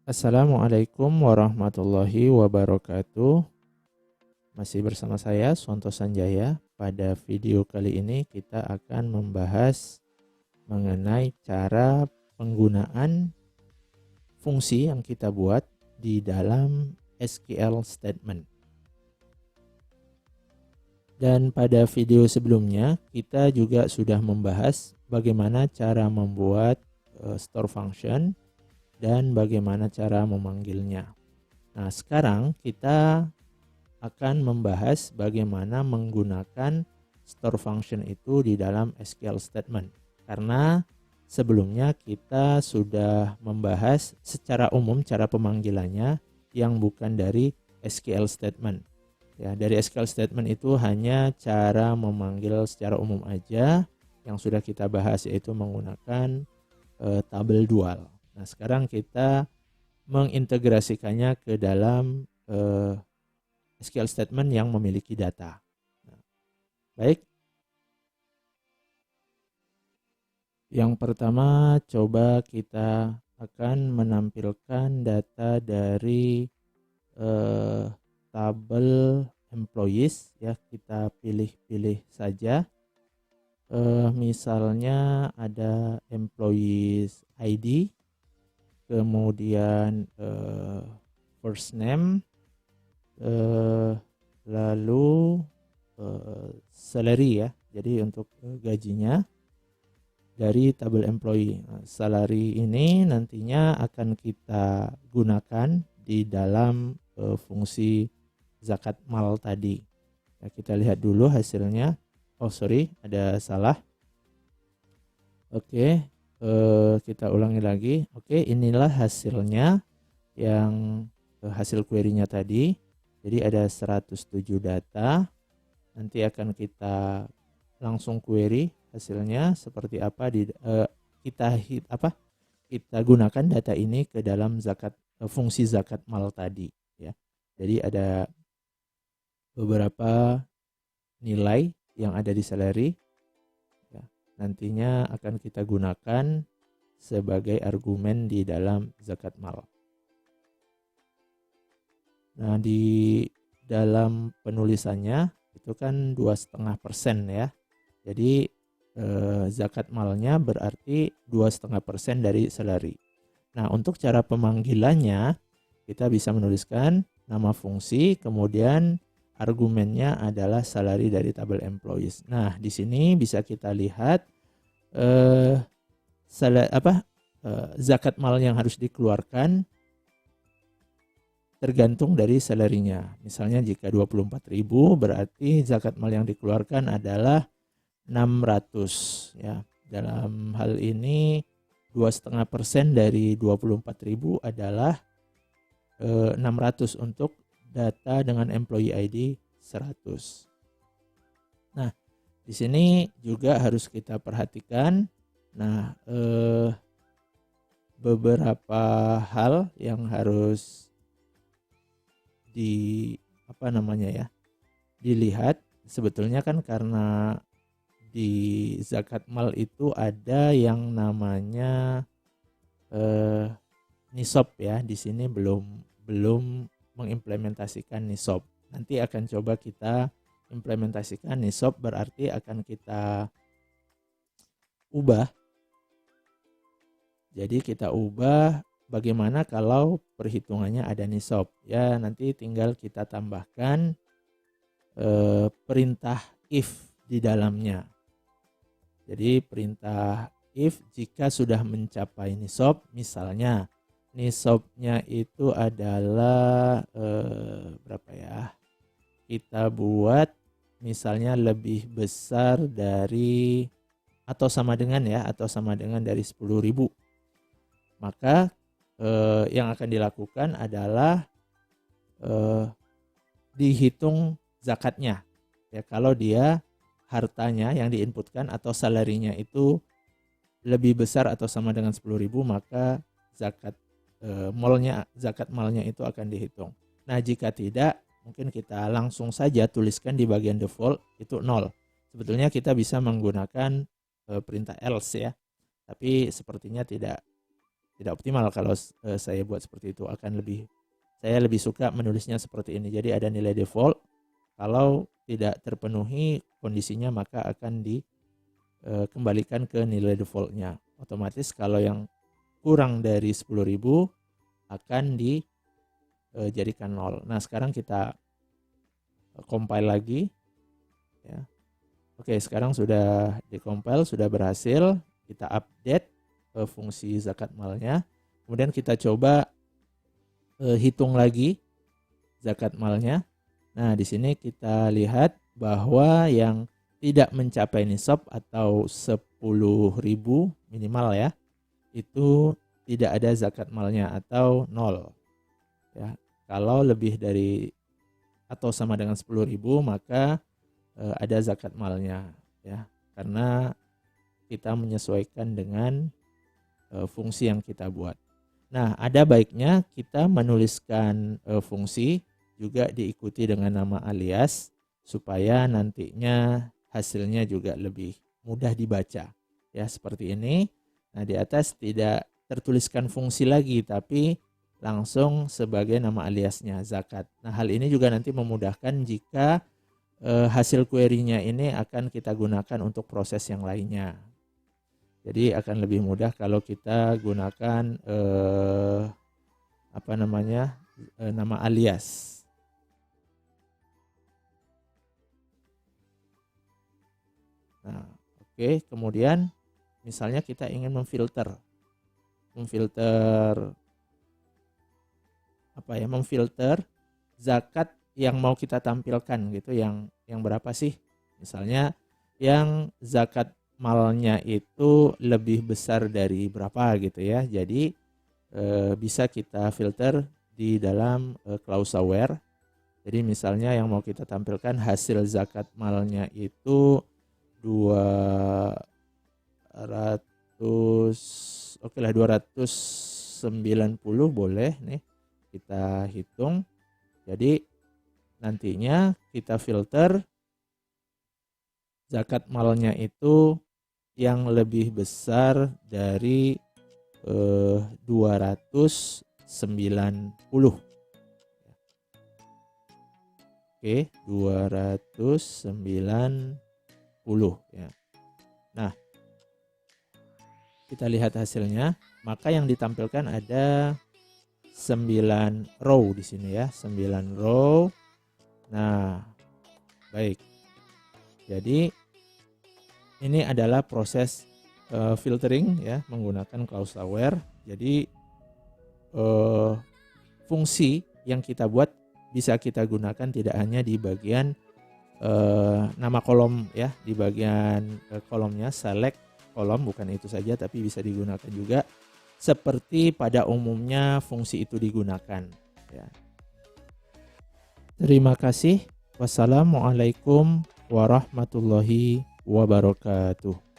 Assalamualaikum warahmatullahi wabarakatuh. Masih bersama saya Suwanto Sanjaya. Pada video kali ini kita akan membahas mengenai cara penggunaan fungsi yang kita buat di dalam SQL statement. Dan pada video sebelumnya kita juga sudah membahas bagaimana cara membuat store function dan bagaimana cara memanggilnya. Nah, sekarang kita akan membahas bagaimana menggunakan store function itu di dalam SQL statement. Karena sebelumnya kita sudah membahas secara umum cara pemanggilannya yang bukan dari SQL statement. Ya, dari SQL statement itu hanya cara memanggil secara umum aja yang sudah kita bahas, yaitu menggunakan tabel dual. Nah, sekarang kita mengintegrasikannya ke dalam SQL statement yang memiliki data. Nah, baik. Yang pertama, coba kita akan menampilkan data dari tabel employees, ya. Kita pilih-pilih saja. Misalnya ada employees ID, kemudian first name, lalu salary, ya. Jadi untuk gajinya dari tabel employee. Salary ini nantinya akan kita gunakan di dalam fungsi zakat mal tadi. Ya, kita lihat dulu hasilnya. Oh sorry, ada salah. Oke, kita ulangi lagi. Oke, inilah hasilnya yang hasil query-nya tadi. Jadi ada 107 data. Nanti akan kita langsung query hasilnya seperti apa kita gunakan data ini ke dalam fungsi zakat mal tadi, ya. Jadi ada beberapa nilai yang ada di salary, ya. Nantinya akan kita gunakan sebagai argumen di dalam zakat mal. Nah, di dalam penulisannya itu kan 2,5%, ya. Jadi zakat malnya berarti 2,5% dari salary. Nah, untuk cara pemanggilannya kita bisa menuliskan nama fungsi, kemudian argumennya adalah salary dari tabel employees. Nah, di sini bisa kita lihat zakat mal yang harus dikeluarkan tergantung dari salary-nya. Misalnya jika 24.000 berarti zakat mal yang dikeluarkan adalah 600, ya. Dalam hal ini 2,5% dari 24.000 adalah 600 untuk data dengan employee ID 100. Nah, di sini juga harus kita perhatikan beberapa hal yang harus dilihat. Sebetulnya kan karena di zakat mal itu ada yang namanya nisab, ya. Di sini belum mengimplementasikan nisab. Nanti akan coba kita implementasikan nisab, berarti akan kita ubah. Jadi kita ubah bagaimana kalau perhitungannya ada nisab, ya. Nanti tinggal kita tambahkan perintah if di dalamnya. Jadi perintah if jika sudah mencapai nisab, misalnya nisabnya itu adalah berapa, ya? Kita buat misalnya lebih besar dari atau sama dengan dari 10.000. Maka yang akan dilakukan adalah dihitung zakatnya, ya. Kalau dia hartanya yang diinputkan atau salarinya itu lebih besar atau sama dengan 10.000, maka zakat malnya itu akan dihitung. Nah, jika tidak, mungkin kita langsung saja tuliskan di bagian default itu 0. Sebetulnya kita bisa menggunakan perintah else, ya. Tapi sepertinya tidak tidak optimal kalau saya buat seperti itu. Saya lebih suka menulisnya seperti ini. Jadi ada nilai default, kalau tidak terpenuhi kondisinya maka akan dikembalikan ke nilai defaultnya. Otomatis kalau yang kurang dari 10.000 akan dijadikan 0. Nah, sekarang kita compile lagi ya. Oke, sekarang sudah dikompil, sudah berhasil. Kita update fungsi zakat malnya. Kemudian kita coba hitung lagi zakat malnya. Nah, di sini kita lihat bahwa yang tidak mencapai nisab atau 10.000 minimal ya, itu tidak ada zakat malnya atau 0. Ya, kalau lebih dari atau sama dengan 10.000 maka ada zakat malnya ya, karena kita menyesuaikan dengan fungsi yang kita buat. Nah, ada baiknya kita menuliskan fungsi juga diikuti dengan nama alias supaya nantinya hasilnya juga lebih mudah dibaca ya, seperti ini. Nah, di atas tidak tertuliskan fungsi lagi tapi langsung sebagai nama aliasnya zakat. Nah, hal ini juga nanti memudahkan jika hasil query-nya ini akan kita gunakan untuk proses yang lainnya. Jadi akan lebih mudah kalau kita gunakan nama alias. Nah, oke. Kemudian misalnya kita ingin memfilter zakat yang mau kita tampilkan gitu, yang berapa sih? Misalnya yang zakat malnya itu lebih besar dari berapa gitu ya. Jadi bisa kita filter di dalam klausa where. Jadi misalnya yang mau kita tampilkan hasil zakat malnya itu 290 boleh nih kita hitung. Jadi nantinya kita filter zakat malnya itu yang lebih besar dari 290. Oke, 290 ya. Nah, kita lihat hasilnya, maka yang ditampilkan ada 9 row di sini ya, 9 row. Nah, baik. Jadi ini adalah proses filtering ya menggunakan klausa where. Jadi fungsi yang kita buat bisa kita gunakan tidak hanya di bagian nama kolom ya, di bagian kolomnya select kolom, bukan itu saja tapi bisa digunakan juga seperti pada umumnya fungsi itu digunakan ya. Terima kasih. Wassalamualaikum warahmatullahi wabarakatuh.